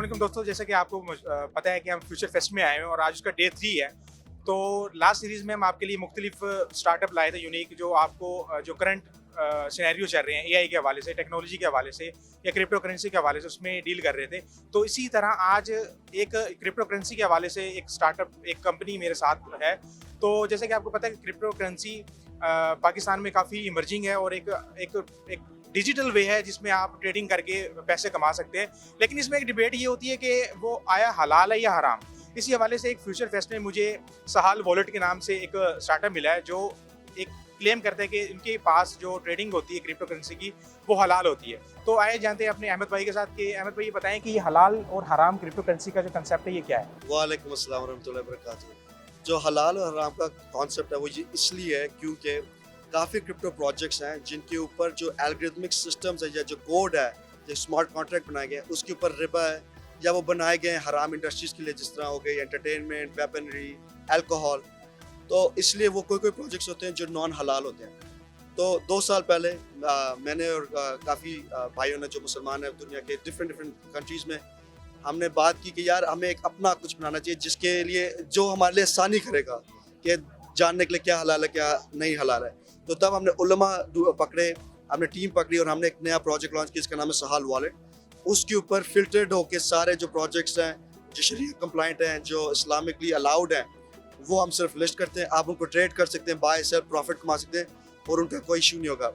वालेकुम दोस्तों, जैसा कि आपको पता है कि हम फ्यूचर फेस्ट में आए हैं और आज उसका डे 3 है। तो लास्ट सीरीज़ में हम आपके लिए मुख्तलिफ स्टार्टअप लाए थे यूनिक, जो आपको जो करंट सिनेरियो चल रहे हैं एआई के हवाले से, टेक्नोलॉजी के हवाले से या क्रिप्टो करेंसी के हवाले से, उसमें डील कर रहे थे। तो इसी तरह आज एक क्रिप्टो करेंसी के हवाले से एक स्टार्टअप, एक कंपनी मेरे साथ है। तो जैसे कि आपको पता है कि क्रिप्टो करेंसी पाकिस्तान में काफ़ी इमर्जिंग है और एक डिजिटल वे है जिसमें आप ट्रेडिंग करके पैसे कमा सकते हैं। लेकिन इसमें एक डिबेट ये होती है कि वो आया हलाल है या हराम। इसी हवाले से एक फ्यूचर फेस्ट में मुझे सहाल वॉलेट के नाम से एक स्टार्टअप मिला है, जो एक क्लेम करता है कि इनके पास जो ट्रेडिंग होती है क्रिप्टो करेंसी की वो हलाल होती है। तो आए जानते हैं अपने अहमद भाई के साथ कि अहमद भाई ये बताएं कि ये हलाल और हराम क्रिप्टो करेंसी का जो कंसेप्ट है ये क्या है? वालेकुम अस्सलाम वरहमतुल्लाहि वबरकातुहू। जो हलाल और हराम का कॉन्सेप्ट है वो ये इसलिए है क्योंकि काफ़ी क्रिप्टो प्रोजेक्ट्स हैं जिनके ऊपर जो एल्गोरिथमिक सिस्टम्स है या जो कोड है, जो स्मार्ट कॉन्ट्रैक्ट बनाए गए उसके ऊपर रिबा है, या वो बनाए गए हैं हराम इंडस्ट्रीज़ के लिए, जिस तरह हो गई एंटरटेनमेंट, वेपनरी, अल्कोहल। तो इसलिए वो कोई प्रोजेक्ट्स होते हैं जो नॉन हलाल होते हैं। तो 2 साल पहले मैंने और काफ़ी भाइयों ने जो मुसलमान हैं दुनिया के डिफरेंट कंट्रीज़ में, हमने बात की कि यार हमें एक अपना कुछ बनाना चाहिए जिसके लिए जो हमारे लिए आसानी करेगा कि जानने के लिए क्या हलाल है क्या नहीं हलाल है। तो तब हमने उलमा पकड़े, हमने टीम पकड़ी और हमने एक नया प्रोजेक्ट लॉन्च किया, इसका नाम है सहाल वॉलेट। उसके ऊपर फिल्टर्ड होकर सारे जो प्रोजेक्ट्स हैं जो शरीयत कंप्लाइंट हैं, जो इस्लामिकली अलाउड हैं, वो हम सिर्फ लिस्ट करते हैं। आप उनको ट्रेड कर सकते हैं, बाय सेल प्रॉफिट कमा सकते हैं और उनका कोई इशू नहीं होगा।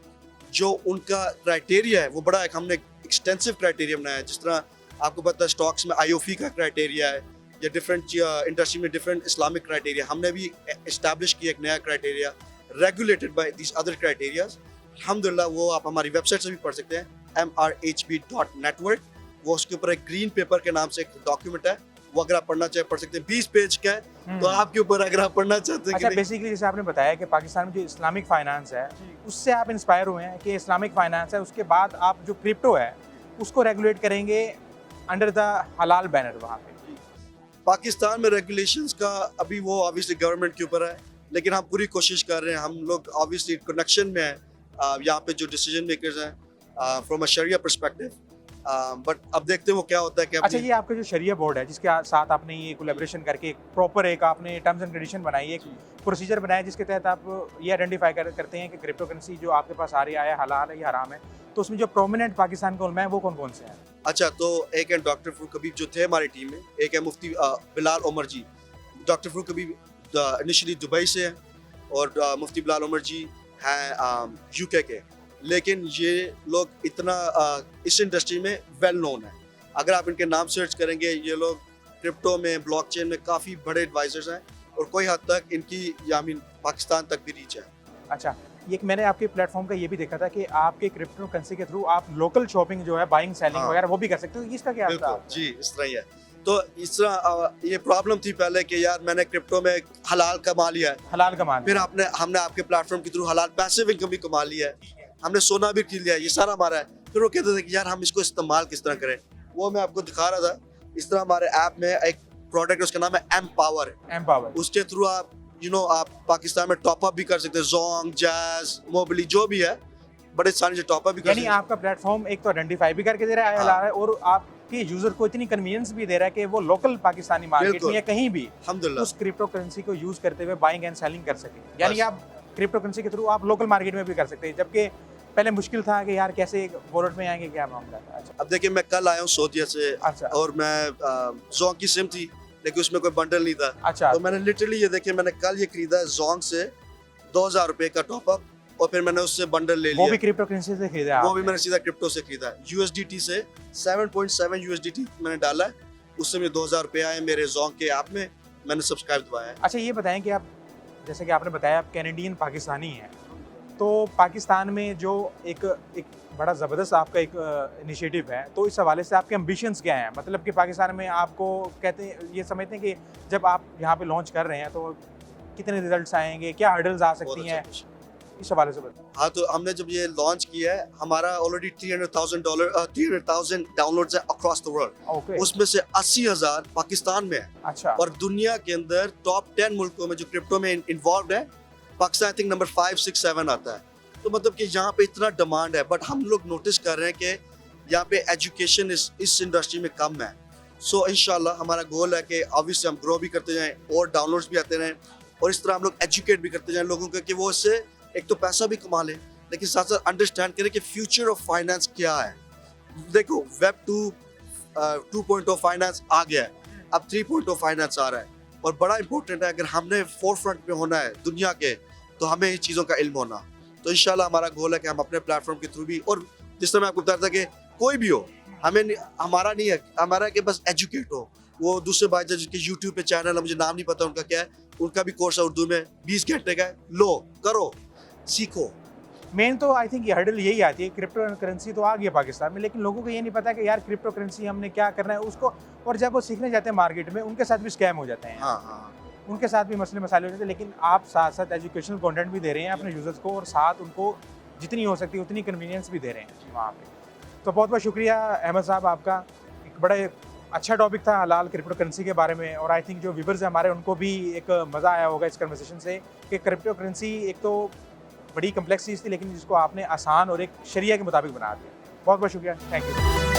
जो उनका क्राइटेरिया है वो बड़ा एक हमने एक्सटेंसिव क्राइटेरिया बनाया है। जिस तरह आपको पता है स्टॉक्स में आईओफी का क्राइटेरिया है या डिफरेंट इंडस्ट्री में डिफरेंट इस्लामिक क्राइटेरिया, हमने भी इस्टेब्लिश किया एक नया criteria regulated by this other criterias. अल्हम्दुलिल्लाह वो आप हमारी वेबसाइट से भी पढ़ सकते हैं, mrhb.network। वो उसके ऊपर एक ग्रीन पेपर के नाम से एक डॉक्यूमेंट है, वो अगर आप पढ़ना चाहे पढ़ सकते हैं। 20 पेज का है, तो आपके ऊपर अगर आप पढ़ना चाहते हैं। अच्छा, बेसिकली जैसे आपने बताया कि पाकिस्तान में जो इस्लामिक फाइनेंस है उससे आप इंस्पायर हुए हैं कि इस्लामिक फाइनेंस है, उसके बाद आप जो क्रिप्टो है उसको रेगुलेट करेंगे अंडर द हलाल बैनर। वहाँ पे पाकिस्तान में रेगुलेशंस का अभी वो ऑब्वियसली गवर्नमेंट के ऊपर है, लेकिन हम पूरी कोशिश कर रहे हैं। हम लोग ऑब्वियसली कनेक्शन में हैं यहाँ पे जो डिसीजन मेकर्स हैं from a sharia perspective, but अब देखते हैं वो क्या होता है कि अच्छा, ये आपका जो शरिया बोर्ड है जिसके साथ आपने ये कोलैबोरेशन करके एक प्रॉपर एक आपने टर्म्स एंड कंडीशन बनाई, एक प्रोसीजर बनाया जिसके तहत आप ये आइडेंटिफाई करते हैं कि क्रिप्टो करेंसी जो आपके पास आ रही है हलाल है या हराम है। तो उसमें जो प्रोमिनेंट पाकिस्तान के उलमा है वो कौन कौन से हैं? अच्छा, तो एक है डॉक्टर फरूक हबीब जो थे हमारी टीम में, एक है मुफ्ती बिलाल उमर जी। डॉक्टर फरूक हबीब इनिशियली दुबई से हैं और मुफ्ती बिलाल उमर जी हैं यूके के, लेकिन ये लोग इतना इस इंडस्ट्री में वेल नोन है। अगर आप इनके नाम सर्च करेंगे, ये लोग क्रिप्टो में, ब्लॉकचेन में काफ़ी बड़े एडवाइजर्स हैं और कोई हद तक इनकी पाकिस्तान तक भी रीच है। अच्छा, ये मैंने आपके प्लेटफॉर्म का ये भी देखा था कि आपके क्रिप्टो करेंसी के थ्रू आप लोकल शॉपिंग जो है, बाइंग सेलिंग वगैरह वो भी कर सकते हो। इसका क्या बिल्कुल है? जी, इस तरह ही है। तो इस तरह ये प्रॉब्लम थी पहले कि यार मैंने क्रिप्टो में हलाल कमा लिया है, हलाल कमा फिर हमने आपके प्लेटफॉर्म के थ्रू हलाल पैसिव इनकम भी कमा लिया है, हमने सोना भी खरीद लिया है, ये सारा हमारा है। फिर वो कहते थे कि यार हम इसको इस्तेमाल किस तरह करें, वो मैं आपको दिखा रहा था। इस तरह हमारे ऐप में एक प्रोडक्ट है, उसका नाम है एम-पावर। उसके थ्रू आप आप पाकिस्तान में टॉप अप भी कर सकते हैं, जोंग, जैज, मोबिली जो भी है, बड़े सारे जो टॉप अप भी कर सकते हैं। यानी आपका प्लेटफॉर्म एक तो आइडेंटिफाई भी करके दे रहा है हलाल है, और आपके यूजर को इतनी कन्वीनियंस भी दे रहा है कि वो लोकल पाकिस्तानी मार्केट में या कहीं भी उस क्रिप्टो करेंसी को यूज करते हुए बाइंग एंड सेलिंग कर सके। यानी आप क्रिप्टो करेंसी के थ्रू आप लोकल मार्केट में भी कर सकते हैं, जबकि पहले मुश्किल था कि यार कैसे वॉलेट में आएंगे, क्या मामला था। अच्छा, अब देखिए मैं कल आया हूँ सऊदीया से। अच्छा। और मैं जोंग की सिम थी लेकिन उसमें कोई बंडल नहीं था। अच्छा। तो मैंने लिटरली ये देखिए, मैंने कल ये खरीदा जोंग से 2000 रुपए का टॉप अप, और फिर मैंने उससे बंडल ले लिया। वो भी क्रिप्टो करेंसी से खरीदा? वो भी मैंने सीधा क्रिप्टो से खरीदा। USDT से 7.7 USDT मैंने डाला है, उससे मुझे 2000 रुपए आए मेरे जोंग के ऐप में, मैंने सब्सक्राइब दबाया है। अच्छा, ये बताएं कि आप, जैसे कि आपने बताया आप कैनेडियन पाकिस्तानी हैं, तो पाकिस्तान में जो एक बड़ा ज़बरदस्त आपका एक इनिशिएटिव है, तो इस हवाले से आपके एम्बिशंस क्या हैं? मतलब कि पाकिस्तान में आपको कहते हैं, ये समझते हैं कि जब आप यहाँ पे लॉन्च कर रहे हैं तो कितने रिजल्ट्स आएंगे, क्या हर्डल्स आ सकती हैं, इस हवाले से बताएं। हाँ, तो हमने जब ये लॉन्च किया है, हमारा ऑलरेडी $300,000 डाउनलोड्स है अक्रॉस द वर्ल्ड। उसमें से 80,000 पाकिस्तान में है। अच्छा। और दुनिया के अंदर टॉप 10 मुल्कों में जो क्रिप्टो में इन्वॉल्व है, पाकिस्तान आई थिंक नंबर 5, 6, 7 आता है। तो मतलब कि यहाँ पे इतना डिमांड है, बट हम लोग नोटिस कर रहे हैं कि यहाँ पे एजुकेशन इस इंडस्ट्री में कम है। सो इंशाल्लाह हमारा गोल है कि ऑब्वियसली हम ग्रो भी करते जाएं और डाउनलोड्स भी आते रहें और इस तरह हम लोग एजुकेट भी करते जाएं लोगों को कि वो इससे एक तो पैसा भी कमा लें लेकिन साथ साथ अंडरस्टैंड करें कि फ्यूचर ऑफ फाइनेंस क्या है। देखो वेब 2.0 फाइनेंस आ गया है, अब 3.0 फाइनेंस आ रहा है और बड़ा इंपॉर्टेंट है अगर हमने फोर फ्रंट पे होना है दुनिया के तो हमें इन चीज़ों का इल्म होना। तो इंशाल्लाह हमारा गोल है कि हम अपने प्लेटफॉर्म के थ्रू भी, और जिस तरह मैं आपको बता रहा था कि कोई भी हो, हमारा नहीं है, हमारा कि बस एजुकेट हो। वो दूसरे भाई जिनके यूट्यूब पे चैनल है, मुझे नाम नहीं पता उनका क्या है, उनका भी कोर्स है उर्दू में 20 घंटे का है, लो करो सीखो। मेन तो आई थिंक ये हर्डल यही आती है, क्रिप्टो करेंसी तो आ गई है पाकिस्तान में, लेकिन लोगों को ये नहीं पता कि यार क्रिप्टो करेंसी हमने क्या करना है उसको, और जब वो सीखने जाते हैं मार्केट में उनके साथ भी स्कैम हो जाते हैं। हाँ, उनके साथ भी मसले मसाले हो जाते हैं, लेकिन आप साथ साथ एजुकेशनल कंटेंट भी दे रहे हैं अपने यूजर्स को और साथ उनको जितनी हो सकती है उतनी कन्वीनियंस भी दे रहे हैं वहाँ पे। तो बहुत बहुत शुक्रिया अहमद साहब आपका, एक बड़ा अच्छा टॉपिक था हलाल क्रिप्टो करेंसी के बारे में, और आई थिंक जो व्यूवर्स हैं हमारे उनको भी एक मज़ा आया होगा इस कन्वर्सेशन से कि क्रिप्टो करेंसी एक तो बड़ी कम्प्लेक्स चीज़ थी लेकिन जिसको आपने आसान और एक शरिया के मुताबिक बना दिया। बहुत बहुत शुक्रिया, थैंक यू।